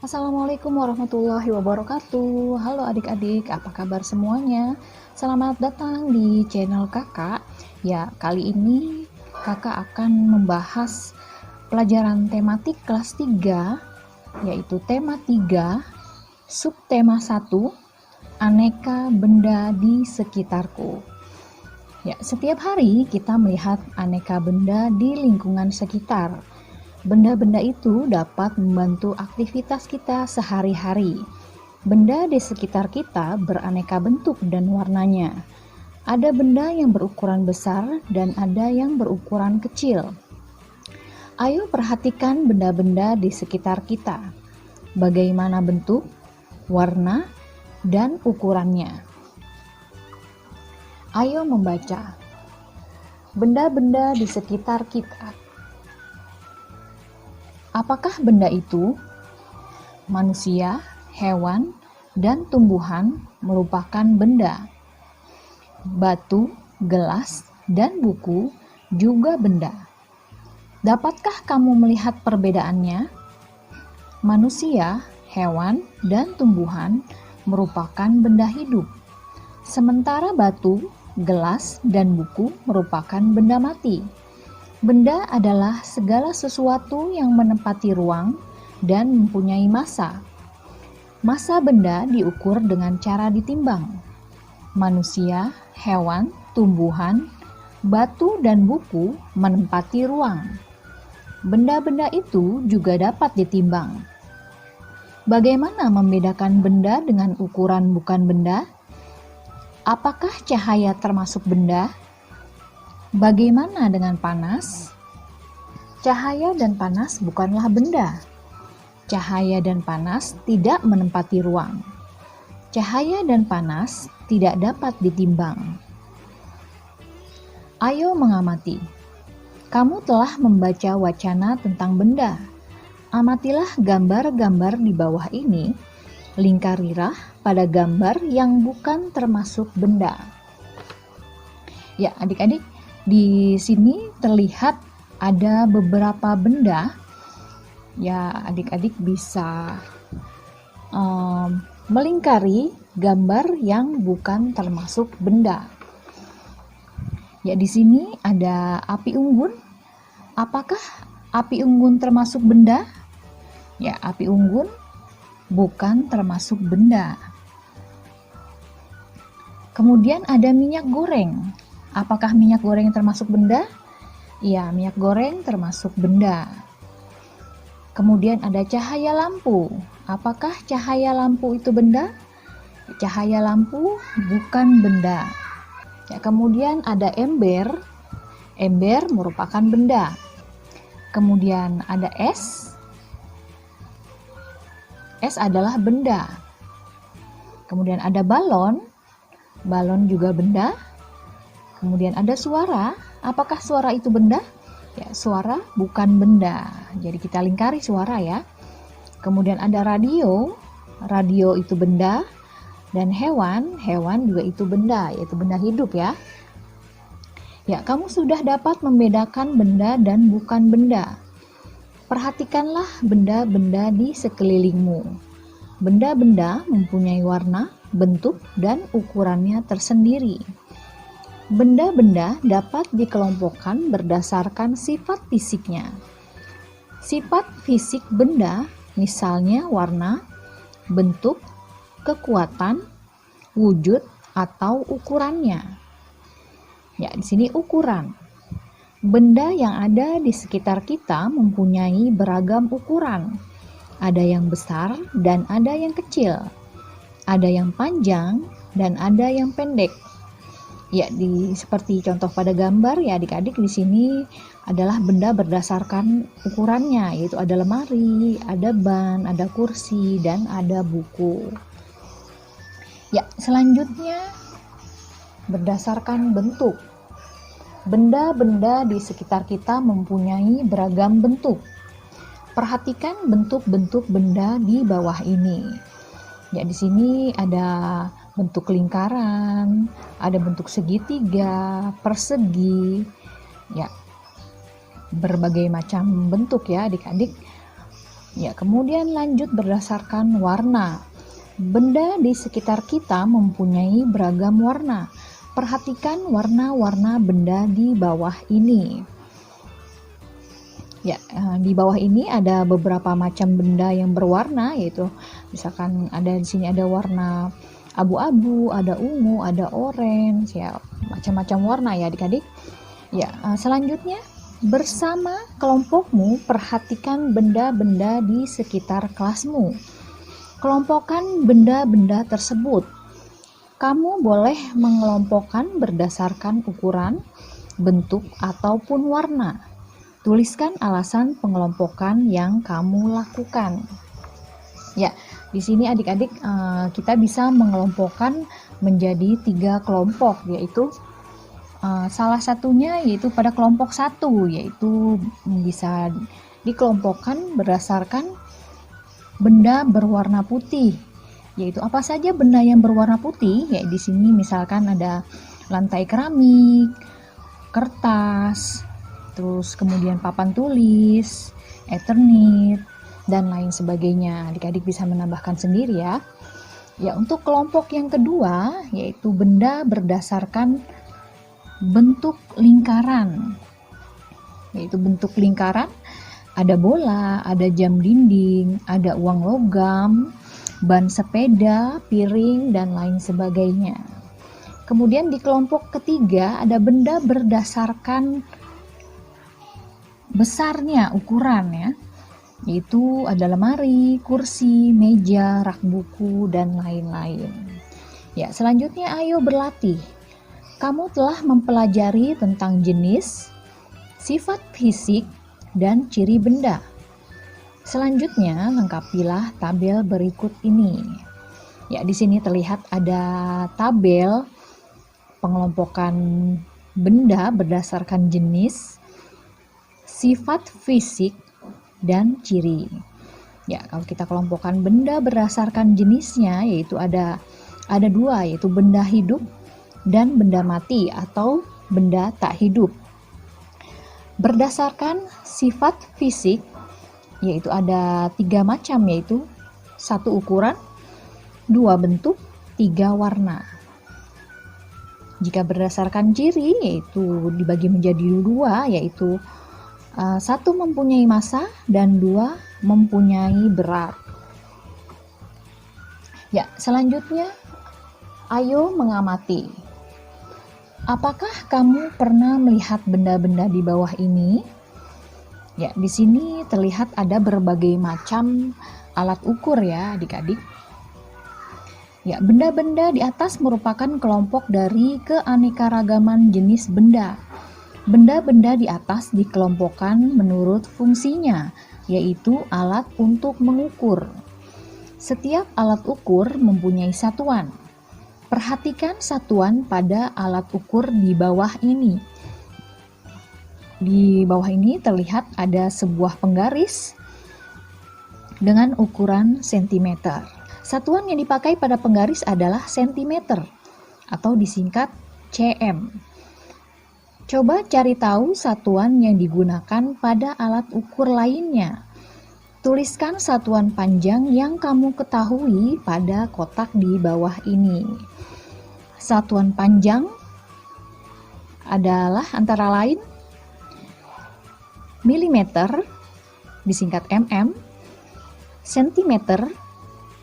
Assalamualaikum warahmatullahi wabarakatuh. Halo adik-adik, apa kabar semuanya? Selamat datang di channel kakak. Ya, kali ini kakak akan membahas pelajaran tematik kelas 3, yaitu tema 3, subtema 1, aneka benda di sekitarku. Ya, setiap hari kita melihat aneka benda di lingkungan sekitar. Benda-benda itu dapat membantu aktivitas kita sehari-hari. Benda di sekitar kita beraneka bentuk dan warnanya. Ada benda yang berukuran besar dan ada yang berukuran kecil. Ayo perhatikan benda-benda di sekitar kita. Bagaimana bentuk, warna, dan ukurannya. Ayo membaca. Benda-benda di sekitar kita. Apakah benda itu? Manusia, hewan, dan tumbuhan merupakan benda. Batu, gelas, dan buku juga benda. Dapatkah kamu melihat perbedaannya? Manusia, hewan, dan tumbuhan merupakan benda hidup. Sementara batu, gelas, dan buku merupakan benda mati. Benda adalah segala sesuatu yang menempati ruang dan mempunyai massa. Massa benda diukur dengan cara ditimbang. Manusia, hewan, tumbuhan, batu, dan buku menempati ruang. Benda-benda itu juga dapat ditimbang. Bagaimana membedakan benda dengan ukuran bukan benda? Apakah cahaya termasuk benda? Bagaimana dengan panas? Cahaya dan panas bukanlah benda. Cahaya dan panas tidak menempati ruang. Cahaya dan panas tidak dapat ditimbang. Ayo mengamati. Kamu telah membaca wacana tentang benda. Amatilah gambar-gambar di bawah ini. Lingkarilah pada gambar yang bukan termasuk benda. Ya, adik-adik, di sini terlihat ada beberapa benda. Ya, adik-adik bisa melingkari gambar yang bukan termasuk benda. Ya, di sini ada api unggun. Apakah api unggun termasuk benda? Ya, api unggun bukan termasuk benda. Kemudian ada minyak goreng. Apakah minyak goreng termasuk benda? Iya, minyak goreng termasuk benda. Kemudian ada cahaya lampu. Apakah cahaya lampu itu benda? Cahaya lampu bukan benda. Ya, kemudian ada ember. Ember merupakan benda. Kemudian ada es. Es adalah benda. Kemudian ada balon. Balon juga benda. Kemudian ada suara. Apakah suara itu benda? Ya, suara bukan benda. Jadi kita lingkari suara ya. Kemudian ada radio. Radio itu benda. Dan hewan. Hewan juga itu benda, yaitu benda hidup ya. Ya, kamu sudah dapat membedakan benda dan bukan benda. Perhatikanlah benda-benda di sekelilingmu. Benda-benda mempunyai warna, bentuk, dan ukurannya tersendiri. Benda-benda dapat dikelompokkan berdasarkan sifat fisiknya. Sifat fisik benda misalnya warna, bentuk, kekuatan, wujud, atau ukurannya. Ya, di sini ukuran. Benda yang ada di sekitar kita mempunyai beragam ukuran. Ada yang besar dan ada yang kecil. Ada yang panjang dan ada yang pendek. Ya, seperti contoh pada gambar ya adik-adik, di sini adalah benda berdasarkan ukurannya, yaitu ada lemari, ada ban, ada kursi, dan ada buku. Ya, selanjutnya berdasarkan bentuk. Benda-benda di sekitar kita mempunyai beragam bentuk. Perhatikan bentuk-bentuk benda di bawah ini. Ya, di sini ada bentuk lingkaran, ada bentuk segitiga, persegi, ya, berbagai macam bentuk ya adik-adik. Ya, kemudian lanjut berdasarkan warna. Benda di sekitar kita mempunyai beragam warna. Perhatikan warna-warna benda di bawah ini. Ya, di bawah ini ada beberapa macam benda yang berwarna, yaitu misalkan ada di sini ada warna abu-abu, ada ungu, ada orange, ya macam-macam warna ya adik-adik. Ya, selanjutnya bersama kelompokmu perhatikan benda-benda di sekitar kelasmu. Kelompokkan benda-benda tersebut. Kamu boleh mengelompokkan berdasarkan ukuran, bentuk, ataupun warna. Tuliskan alasan pengelompokan yang kamu lakukan. Ya, di sini adik-adik kita bisa mengelompokkan menjadi 3 kelompok, yaitu salah satunya yaitu pada kelompok 1, yaitu bisa dikelompokkan berdasarkan benda berwarna putih. Yaitu apa saja benda yang berwarna putih? Ya, di sini misalkan ada lantai keramik, kertas, terus kemudian papan tulis, Eternit, dan lain sebagainya. Adik-adik bisa menambahkan sendiri ya. Ya, untuk kelompok yang kedua yaitu benda berdasarkan bentuk lingkaran. Yaitu bentuk lingkaran ada bola, ada jam dinding, ada uang logam, ban sepeda, piring, dan lain sebagainya. Kemudian di kelompok ketiga ada benda berdasarkan besarnya ukuran ya. Yaitu ada lemari, kursi, meja, rak buku, dan lain-lain. Ya, selanjutnya ayo berlatih. Kamu telah mempelajari tentang jenis, sifat fisik, dan ciri benda. Selanjutnya, lengkapilah tabel berikut ini. Ya, di sini terlihat ada tabel pengelompokan benda berdasarkan jenis, sifat fisik, dan ciri. Ya, kalau kita kelompokkan benda berdasarkan jenisnya, yaitu ada 2, yaitu benda hidup dan benda mati atau benda tak hidup. Berdasarkan sifat fisik, yaitu ada 3 macam, yaitu 1 ukuran, 2 bentuk, 3 warna. Jika berdasarkan ciri, yaitu dibagi menjadi 2, yaitu 1 mempunyai massa dan 2 mempunyai berat. Ya, selanjutnya ayo mengamati. Apakah kamu pernah melihat benda-benda di bawah ini? Ya, di sini terlihat ada berbagai macam alat ukur ya, adik-adik. Ya, benda-benda di atas merupakan kelompok dari keanekaragaman jenis benda. Benda-benda di atas dikelompokkan menurut fungsinya, yaitu alat untuk mengukur. Setiap alat ukur mempunyai satuan. Perhatikan satuan pada alat ukur di bawah ini. Di bawah ini terlihat ada sebuah penggaris dengan ukuran cm. Satuan yang dipakai pada penggaris adalah cm atau disingkat cm. Coba cari tahu satuan yang digunakan pada alat ukur lainnya. Tuliskan satuan panjang yang kamu ketahui pada kotak di bawah ini. Satuan panjang adalah antara lain milimeter disingkat mm, sentimeter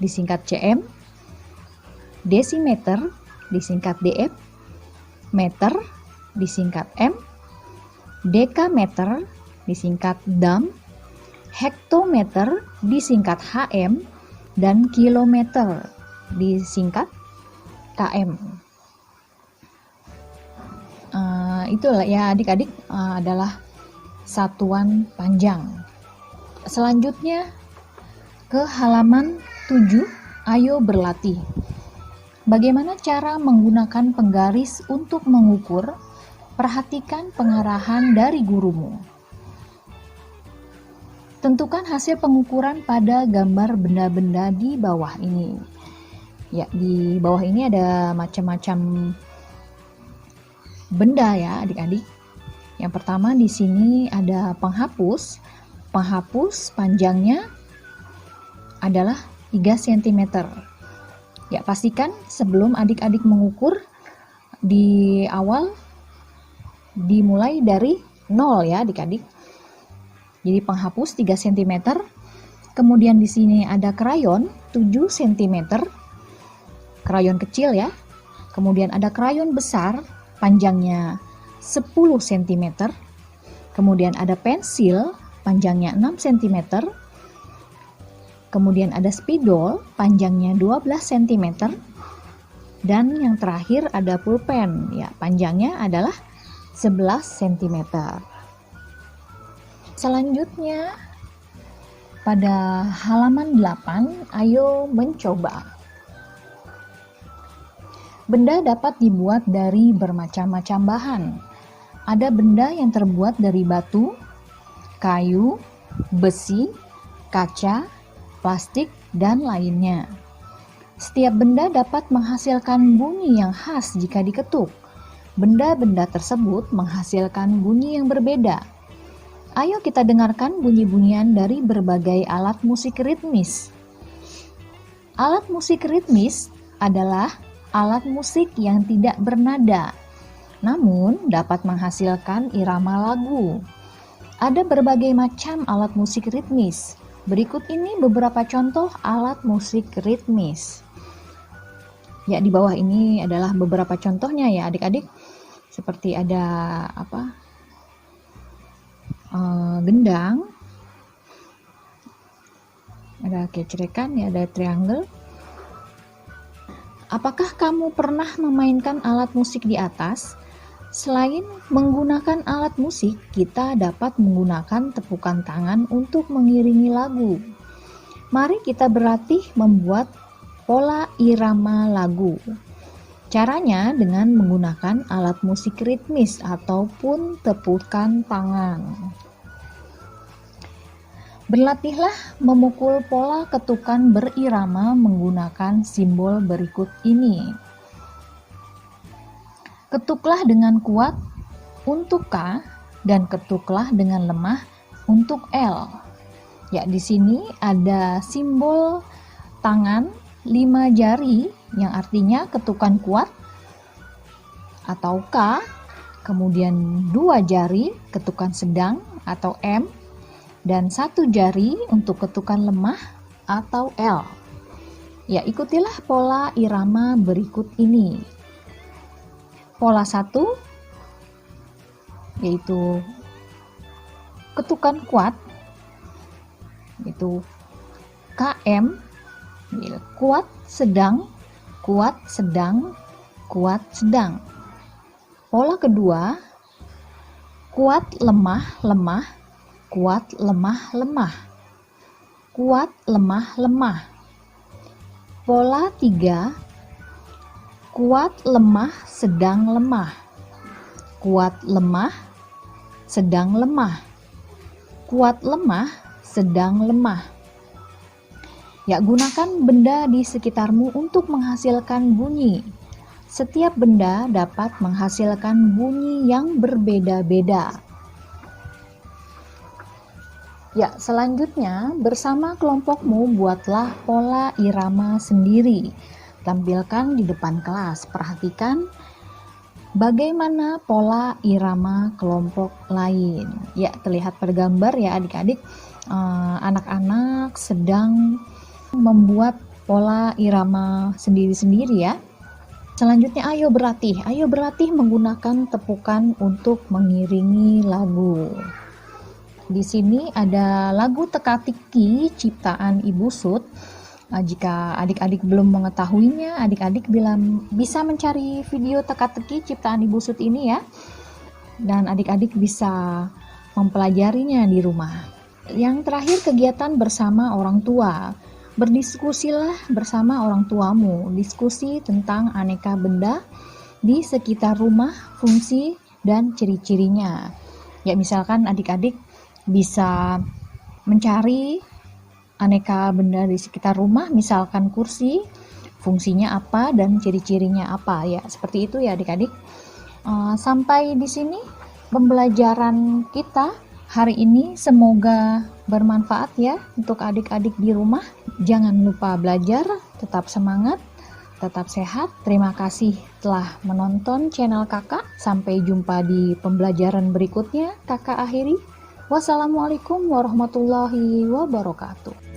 disingkat cm, desimeter disingkat dm, meter disingkat m, dekameter disingkat dam, hektometer disingkat hm, dan kilometer disingkat km. Itulah ya adik-adik, adalah satuan panjang. Selanjutnya ke halaman 7, ayo berlatih. Bagaimana cara menggunakan penggaris untuk mengukur? Perhatikan pengarahan dari gurumu. Tentukan hasil pengukuran pada gambar benda-benda di bawah ini. Ya, di bawah ini ada macam-macam benda ya, adik-adik. Yang pertama di sini ada penghapus. Penghapus panjangnya adalah 3 cm. Ya, pastikan sebelum adik-adik mengukur di awal dimulai dari 0 ya adik-adik. Jadi penghapus 3 cm. Kemudian di sini ada krayon 7 cm. Krayon kecil ya. Kemudian ada krayon besar panjangnya 10 cm. Kemudian ada pensil panjangnya 6 cm. Kemudian ada spidol panjangnya 12 cm. Dan yang terakhir ada pulpen ya, panjangnya adalah 11 cm. Selanjutnya pada halaman 8, ayo mencoba. Benda dapat dibuat dari bermacam-macam bahan. Ada benda yang terbuat dari batu, kayu, besi, kaca, plastik, dan lainnya. Setiap benda dapat menghasilkan bunyi yang khas jika diketuk. Benda-benda tersebut menghasilkan bunyi yang berbeda. Ayo kita dengarkan bunyi-bunyian dari berbagai alat musik ritmis. Alat musik ritmis adalah alat musik yang tidak bernada, namun dapat menghasilkan irama lagu. Ada berbagai macam alat musik ritmis. Berikut ini beberapa contoh alat musik ritmis. Ya, di bawah ini adalah beberapa contohnya ya adik-adik. Seperti ada gendang, ada kecrekan, ya, ada triangle. Apakah kamu pernah memainkan alat musik di atas? Selain menggunakan alat musik, kita dapat menggunakan tepukan tangan untuk mengiringi lagu. Mari kita berlatih membuat pola irama lagu. Caranya dengan menggunakan alat musik ritmis ataupun tepukan tangan. Berlatihlah memukul pola ketukan berirama menggunakan simbol berikut ini. Ketuklah dengan kuat untuk K dan ketuklah dengan lemah untuk L. Ya, di sini ada simbol tangan 5 jari yang artinya ketukan kuat atau K, kemudian 2 jari ketukan sedang atau M, dan 1 jari untuk ketukan lemah atau L. Ya, ikutilah pola irama berikut ini. Pola 1 yaitu ketukan kuat, yaitu KM, kuat sedang, kuat sedang, kuat sedang. Pola kedua, kuat lemah lemah, kuat lemah lemah, kuat lemah lemah. Pola 3, kuat lemah sedang lemah, kuat lemah sedang lemah, kuat lemah sedang lemah. Ya, gunakan benda di sekitarmu untuk menghasilkan bunyi. Setiap benda dapat menghasilkan bunyi yang berbeda-beda. Ya, selanjutnya bersama kelompokmu buatlah pola irama sendiri. Tampilkan di depan kelas. Perhatikan bagaimana pola irama kelompok lain. Ya, terlihat pada gambar ya adik-adik. Anak-anak sedang membuat pola irama sendiri-sendiri ya. Selanjutnya ayo berlatih menggunakan tepukan untuk mengiringi lagu. Di sini ada lagu teka-teki ciptaan Ibu Sud. Jika adik-adik belum mengetahuinya, adik-adik bisa mencari video teka-teki ciptaan Ibu Sud ini ya. Dan adik-adik bisa mempelajarinya di rumah. Yang terakhir, kegiatan bersama orang tua. Berdiskusilah bersama orang tuamu. Diskusi tentang aneka benda di sekitar rumah, fungsi, dan ciri-cirinya. Ya, misalkan adik-adik bisa mencari aneka benda di sekitar rumah, misalkan kursi, fungsinya apa dan ciri-cirinya apa ya, seperti itu ya adik-adik. Sampai di sini pembelajaran kita hari ini semoga bermanfaat ya untuk adik-adik di rumah. Jangan lupa belajar, tetap semangat, tetap sehat. Terima kasih telah menonton channel kakak. Sampai jumpa di pembelajaran berikutnya. Kakak akhiri. Wassalamualaikum warahmatullahi wabarakatuh.